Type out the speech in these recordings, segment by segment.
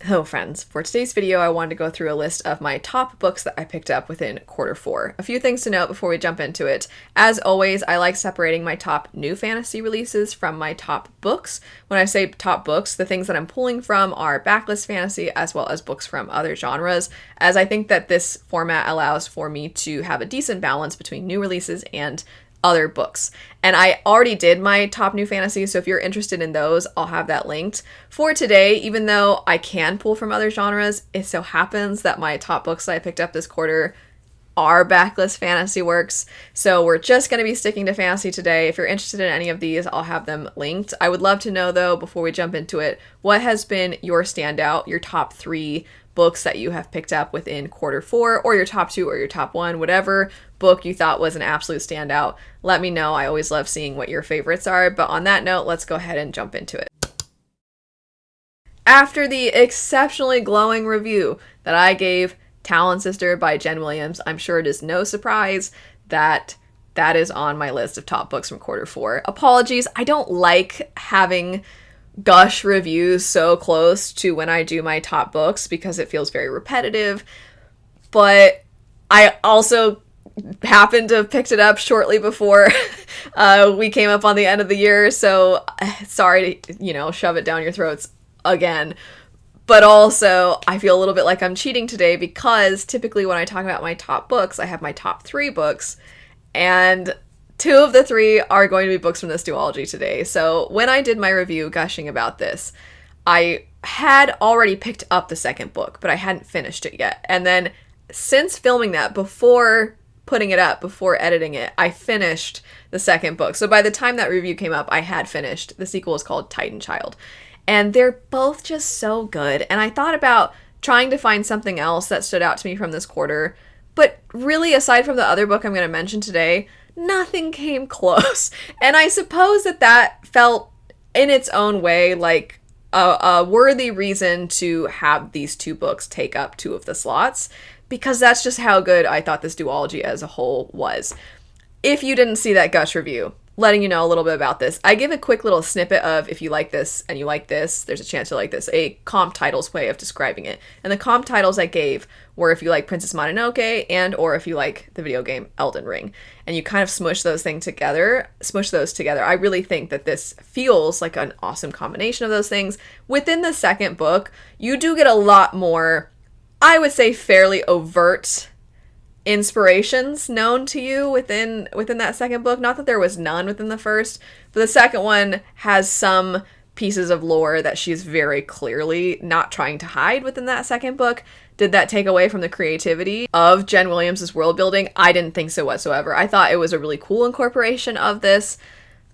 Hello friends, for today's video I wanted to go through a list of my top books that I picked up within Q4. A few things to note before we jump into it. As always, I like separating my top new fantasy releases from my top books. When I say top books, the things that I'm pulling from are backlist fantasy as well as books from other genres, as I think that this format allows for me to have a decent balance between new releases and other books. And I already did my top new fantasy, so if you're interested in those, I'll have that linked. For today, even though I can pull from other genres, it so happens that my top books that I picked up this quarter are backlist fantasy works, so we're just going to be sticking to fantasy today. If you're interested in any of these, I'll have them linked. I would love to know, though, before we jump into it, what has been your standout, your top 3 books that you have picked up within Q4, or your top 2 or your top 1, whatever book you thought was an absolute standout. Let me know. I always love seeing what your favorites are, but on that note, let's go ahead and jump into it. After the exceptionally glowing review that I gave Talon Sister by Jen Williams, I'm sure it is no surprise that that is on my list of top books from Q4. Apologies, I don't like having gush reviews so close to when I do my top books because it feels very repetitive, but I also happened to have picked it up shortly before we came up on the end of the year, so sorry to, shove it down your throats again. But also, I feel a little bit like I'm cheating today because typically when I talk about my top books, I have my top 3 books, and 2 of the 3 are going to be books from this duology today. So when I did my review gushing about this, I had already picked up the second book, but I hadn't finished it yet. And then since filming that, before putting it up, before editing it, I finished the second book. So by the time that review came up, I had finished. The sequel is called Titan Child. And they're both just so good. And I thought about trying to find something else that stood out to me from this quarter. But really, aside from the other book I'm going to mention today, nothing came close. And I suppose that felt in its own way like a worthy reason to have these 2 books take up 2 of the slots, because that's just how good I thought this duology as a whole was. If you didn't see that gush review, letting you know a little bit about this, I give a quick little snippet of if you like this and you like this, there's a chance you like this, a comp titles way of describing it. And the comp titles I gave were if you like Princess Mononoke and or if you like the video game Elden Ring. And you kind of smush those together. I really think that this feels like an awesome combination of those things. Within the second book, you do get a lot more, I would say, fairly overt inspirations known to you within that second book. Not that there was none within the first, but the second one has some pieces of lore that she's very clearly not trying to hide within that second book. Did that take away from the creativity of Jen Williams' world building? I didn't think so whatsoever. I thought it was a really cool incorporation of this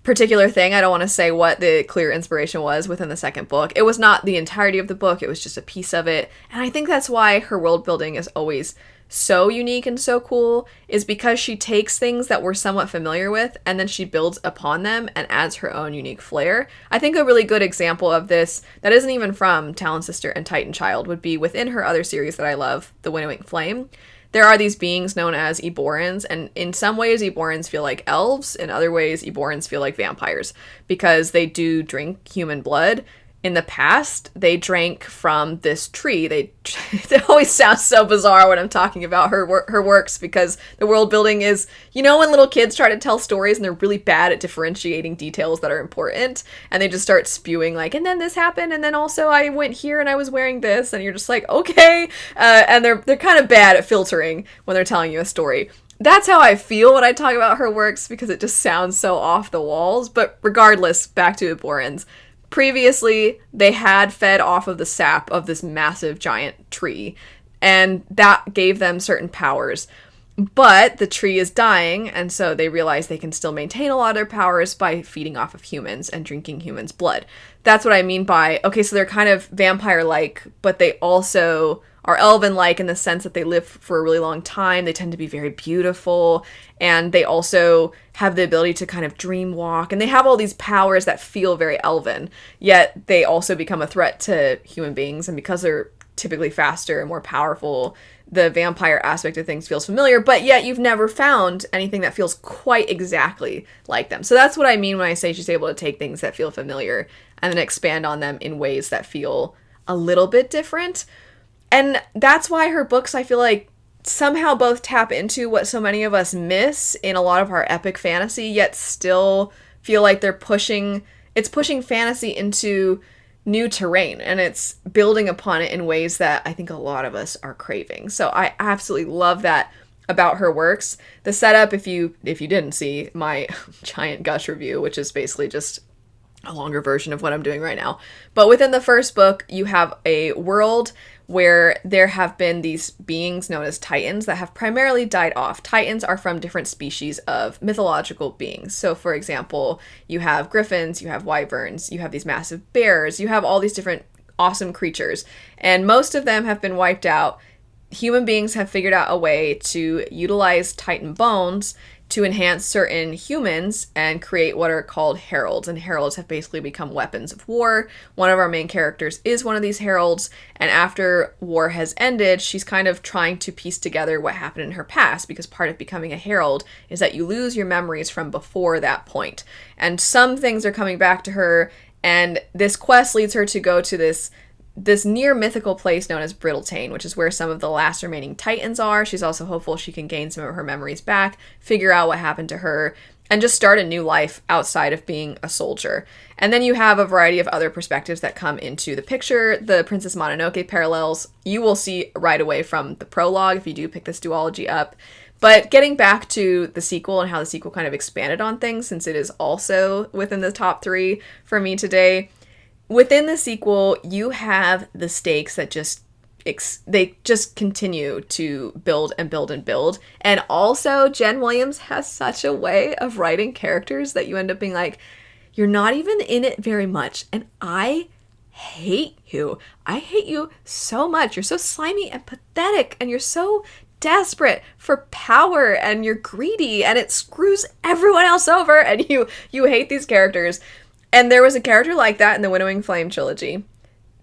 particular thing. I don't want to say what the clear inspiration was within the second book. It was not the entirety of the book. It was just a piece of it. And I think that's why her world building is always so unique and so cool, is because she takes things that we're somewhat familiar with and then she builds upon them and adds her own unique flair. I think a really good example of this that isn't even from Talon Sister and Titan Child would be within her other series that I love, The Winnowing Flame. There are these beings known as Eborans, and in some ways Eborans feel like elves, in other ways Eborans feel like vampires, because they do drink human blood. In the past, they drank from this tree. It always sounds so bizarre when I'm talking about her works, because the world building is, when little kids try to tell stories and they're really bad at differentiating details that are important, and they just start spewing like, and then this happened, and then also I went here and I was wearing this, and you're just like, okay, and they're kind of bad at filtering when they're telling you a story. That's how I feel when I talk about her works, because it just sounds so off the walls. But regardless, back to Eborans. Previously, they had fed off of the sap of this massive giant tree, and that gave them certain powers. But the tree is dying, and so they realize they can still maintain a lot of their powers by feeding off of humans and drinking humans' blood. That's what I mean by, okay, so they're kind of vampire-like, but they also are elven-like in the sense that they live for a really long time. They tend to be very beautiful, and they also have the ability to kind of dream walk, and they have all these powers that feel very elven, yet they also become a threat to human beings, and because they're typically faster and more powerful, the vampire aspect of things feels familiar, but yet you've never found anything that feels quite exactly like them. So that's what I mean when I say she's able to take things that feel familiar and then expand on them in ways that feel a little bit different. And that's why her books, I feel like, somehow both tap into what so many of us miss in a lot of our epic fantasy, yet still feel like it's pushing fantasy into new terrain, and it's building upon it in ways that I think a lot of us are craving. So I absolutely love that about her works. The setup, if you didn't see my giant gush review, which is basically just a longer version of what I'm doing right now. But within the first book, you have a world where there have been these beings known as Titans that have primarily died off. Titans are from different species of mythological beings. So, for example, you have griffins, you have wyverns, you have these massive bears, you have all these different awesome creatures, and most of them have been wiped out. Human beings have figured out a way to utilize Titan bones to enhance certain humans and create what are called heralds. And heralds have basically become weapons of war. One of our main characters is one of these heralds, and after war has ended, she's kind of trying to piece together what happened in her past, because part of becoming a herald is that you lose your memories from before that point. And some things are coming back to her, and this quest leads her to go to this near mythical place known as Brittletane, which is where some of the last remaining Titans are. She's also hopeful she can gain some of her memories back, figure out what happened to her, and just start a new life outside of being a soldier. And then you have a variety of other perspectives that come into the picture. The Princess Mononoke parallels you will see right away from the prologue if you do pick this duology up. But getting back to the sequel and how the sequel kind of expanded on things, since it is also within the top 3 for me today, within the sequel, you have the stakes that they just continue to build and build and build. And also, Jen Williams has such a way of writing characters that you end up being like, you're not even in it very much, and I hate you. I hate you so much. You're so slimy and pathetic, and you're so desperate for power, and you're greedy, and it screws everyone else over, and you hate these characters. And there was a character like that in the Winnowing Flame trilogy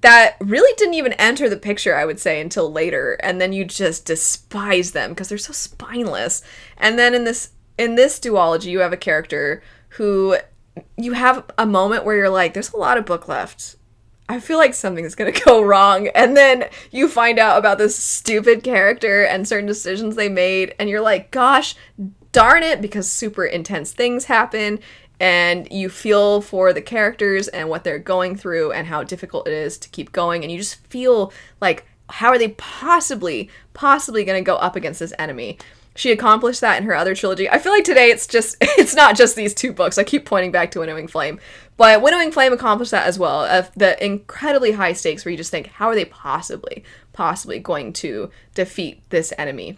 that really didn't even enter the picture, I would say, until later. And then you just despise them because they're so spineless. And then in this duology, you have a character who you have a moment where you're like, there's a lot of book left. I feel like something's going to go wrong. And then you find out about this stupid character and certain decisions they made. And you're like, gosh, darn it, because super intense things happen. And you feel for the characters and what they're going through and how difficult it is to keep going. And you just feel like, how are they possibly going to go up against this enemy? She accomplished that in her other trilogy. I feel like today it's not just these 2 books. I keep pointing back to Winnowing Flame. But Winnowing Flame accomplished that as well. Of the incredibly high stakes where you just think, how are they possibly going to defeat this enemy?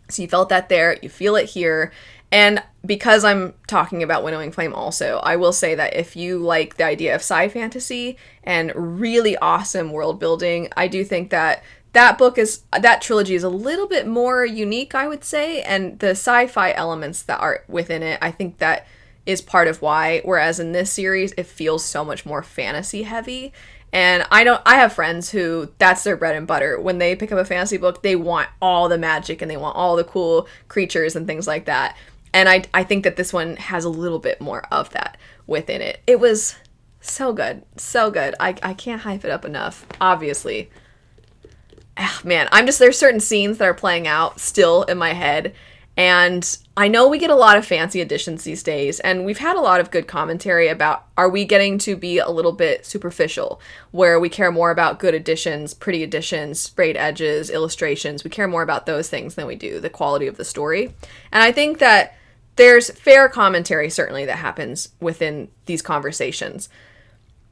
So you felt that there. You feel it here. And because I'm talking about Winnowing Flame also, I will say that if you like the idea of sci-fantasy and really awesome world building, I do think that that trilogy is a little bit more unique, I would say, and the sci-fi elements that are within it, I think that is part of why, whereas in this series, it feels so much more fantasy heavy. And I have friends who that's their bread and butter. When they pick up a fantasy book, they want all the magic and they want all the cool creatures and things like that. And I think that this one has a little bit more of that within it. It was so good. So good. I can't hype it up enough, obviously. Man, there's certain scenes that are playing out still in my head. And I know we get a lot of fancy editions these days, and we've had a lot of good commentary about, are we getting to be a little bit superficial, where we care more about good editions, pretty editions, sprayed edges, illustrations. We care more about those things than we do the quality of the story. And I think that there's fair commentary, certainly, that happens within these conversations.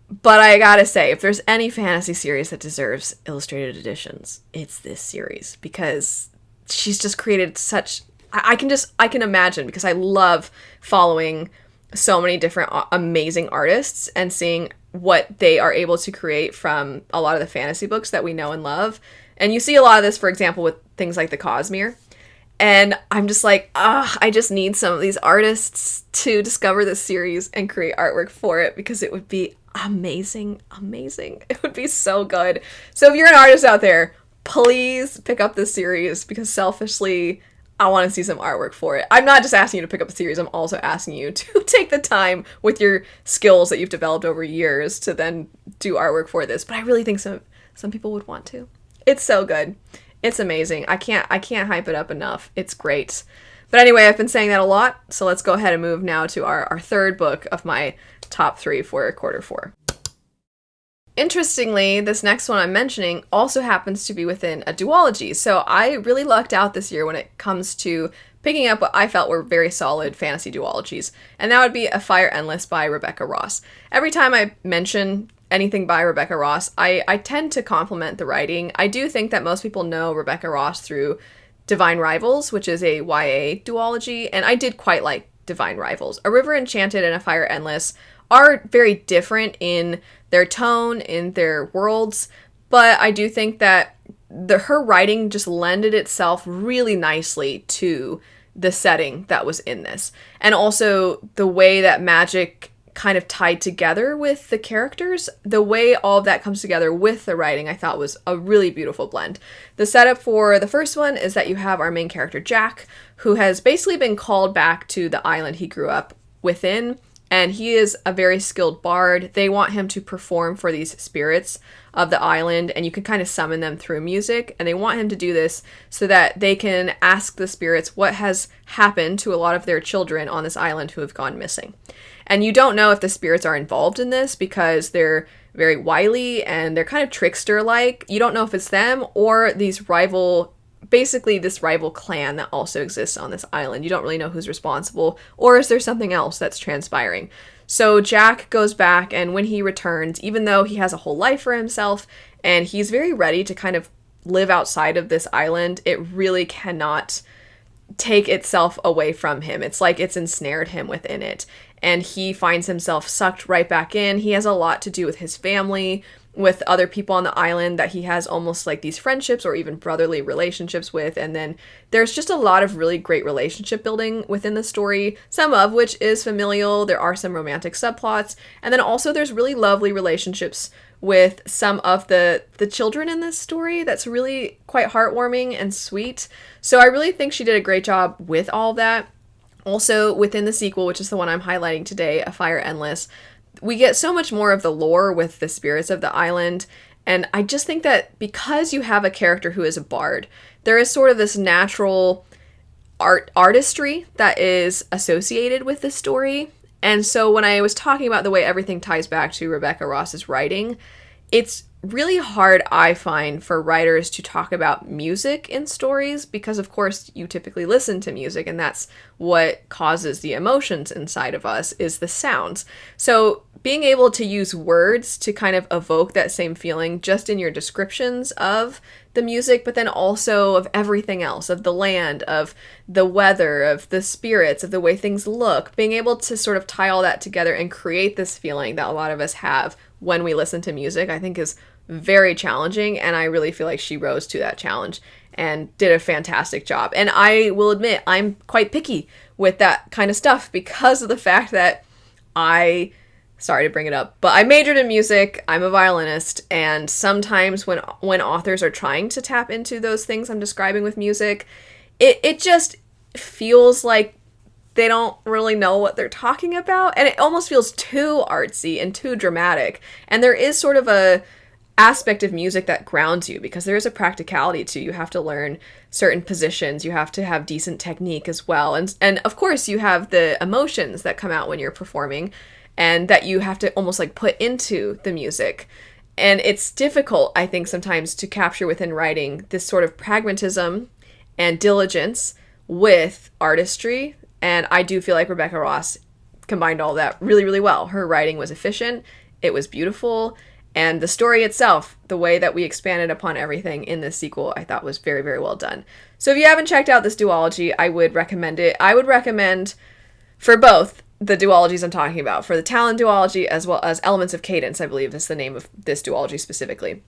But I gotta say, if there's any fantasy series that deserves illustrated editions, it's this series, because she's just created such... I can imagine, because I love following so many different amazing artists and seeing what they are able to create from a lot of the fantasy books that we know and love. And you see a lot of this, for example, with things like the Cosmere. And I'm just like, I just need some of these artists to discover this series and create artwork for it, because it would be amazing. It would be so good. So if you're an artist out there, please pick up this series, because selfishly, I want to see some artwork for it. I'm not just asking you to pick up a series, I'm also asking you to take the time with your skills that you've developed over years to then do artwork for this. But I really think some some people would want to. It's so good. It's amazing. I can't hype it up enough. It's great. But anyway, I've been saying that a lot, so let's go ahead and move now to our third book of my top 3 for quarter 4. Interestingly, this next one I'm mentioning also happens to be within a duology, so I really lucked out this year when it comes to picking up what I felt were very solid fantasy duologies, and that would be A Fire Endless by Rebecca Ross. Every time I mention anything by Rebecca Ross, I tend to compliment the writing. I do think that most people know Rebecca Ross through Divine Rivals, which is a YA duology, and I did quite like Divine Rivals. A River Enchanted and A Fire Endless are very different in their tone, in their worlds, but I do think that her writing just lended itself really nicely to the setting that was in this. And also the way that magic kind of tied together with the characters, the way all of that comes together with the writing, I thought was a really beautiful blend. The setup for the first one is that you have our main character, Jack, who has basically been called back to the island he grew up within, and he is a very skilled bard. They want him to perform for these spirits of the island, and you can kind of summon them through music, and they want him to do this so that they can ask the spirits what has happened to a lot of their children on this island who have gone missing. And you don't know if the spirits are involved in this because they're very wily and they're kind of trickster-like. You don't know if it's them or this rival clan that also exists on this island. You don't really know who's responsible, or is there something else that's transpiring? So Jack goes back, and when he returns, even though he has a whole life for himself and he's very ready to kind of live outside of this island, it really cannot take itself away from him. It's like it's ensnared him within it, and he finds himself sucked right back in. He has a lot to do with his family, with other people on the island that he has almost like these friendships or even brotherly relationships with, and then there's just a lot of really great relationship building within the story, some of which is familial. There are some romantic subplots, and then also there's really lovely relationships with some of the children in this story that's really quite heartwarming and sweet. So I really think she did a great job with all that. Also, within the sequel, which is the one I'm highlighting today, A Fire Endless, we get so much more of the lore with the spirits of the island, and I just think that because you have a character who is a bard, there is sort of this natural artistry that is associated with the story. And so when I was talking about the way everything ties back to Rebecca Ross's writing, it's really hard, I find, for writers to talk about music in stories because, of course, you typically listen to music, and that's what causes the emotions inside of us is the sounds. So being able to use words to kind of evoke that same feeling just in your descriptions of the music, but then also of everything else, of the land, of the weather, of the spirits, of the way things look, being able to sort of tie all that together and create this feeling that a lot of us have when we listen to music, I think is very challenging, and I really feel like she rose to that challenge and did a fantastic job. And I will admit, I'm quite picky with that kind of stuff because of the fact that sorry to bring it up, but I majored in music, I'm a violinist, and sometimes when authors are trying to tap into those things I'm describing with music, it just feels like they don't really know what they're talking about, and it almost feels too artsy and too dramatic. And there is sort of a aspect of music that grounds you because there is a practicality to you have to learn certain positions, you have to have decent technique as well, and of course you have the emotions that come out when you're performing and that you have to almost like put into the music. And it's difficult, I think, sometimes to capture within writing this sort of pragmatism and diligence with artistry. And I do feel like Rebecca Ross combined all that really, really well. Her writing was efficient, it was beautiful, and the story itself, the way that we expanded upon everything in this sequel, I thought was very, very well done. So if you haven't checked out this duology, I would recommend it. I would recommend for both the duologies I'm talking about, for the Talon duology as well as Elements of Cadence, I believe is the name of this duology specifically.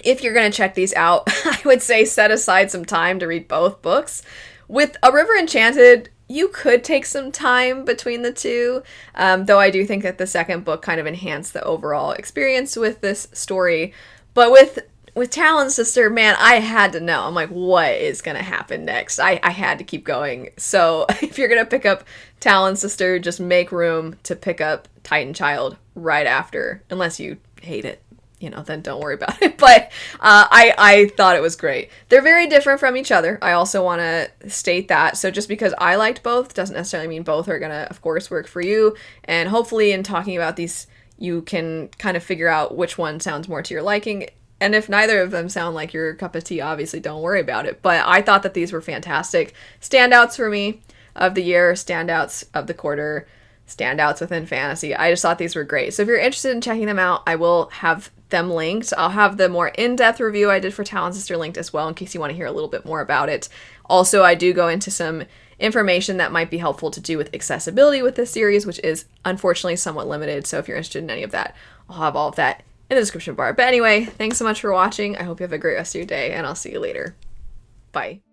If you're going to check these out, I would say set aside some time to read both books. With A River Enchanted, you could take some time between the two, though I do think that the second book kind of enhanced the overall experience with this story. But with Talon Sister, man, I had to know. I'm like, what is going to happen next? I had to keep going. So if you're going to pick up Talon Sister, just make room to pick up Titan Child right after, unless you hate it. then don't worry about it. But I thought it was great. They're very different from each other. I also want to state that. So just because I liked both doesn't necessarily mean both are going to, of course, work for you. And hopefully in talking about these, you can kind of figure out which one sounds more to your liking. And if neither of them sound like your cup of tea, obviously don't worry about it. But I thought that these were fantastic standouts for me of the year, standouts of the quarter, standouts within fantasy. I just thought these were great. So if you're interested in checking them out, I will have them linked. I'll have the more in-depth review I did for Talon Sister linked as well in case you want to hear a little bit more about it. Also, I do go into some information that might be helpful to do with accessibility with this series, which is unfortunately somewhat limited. So if you're interested in any of that, I'll have all of that in the description bar. But anyway, thanks so much for watching. I hope you have a great rest of your day, and I'll see you later. Bye.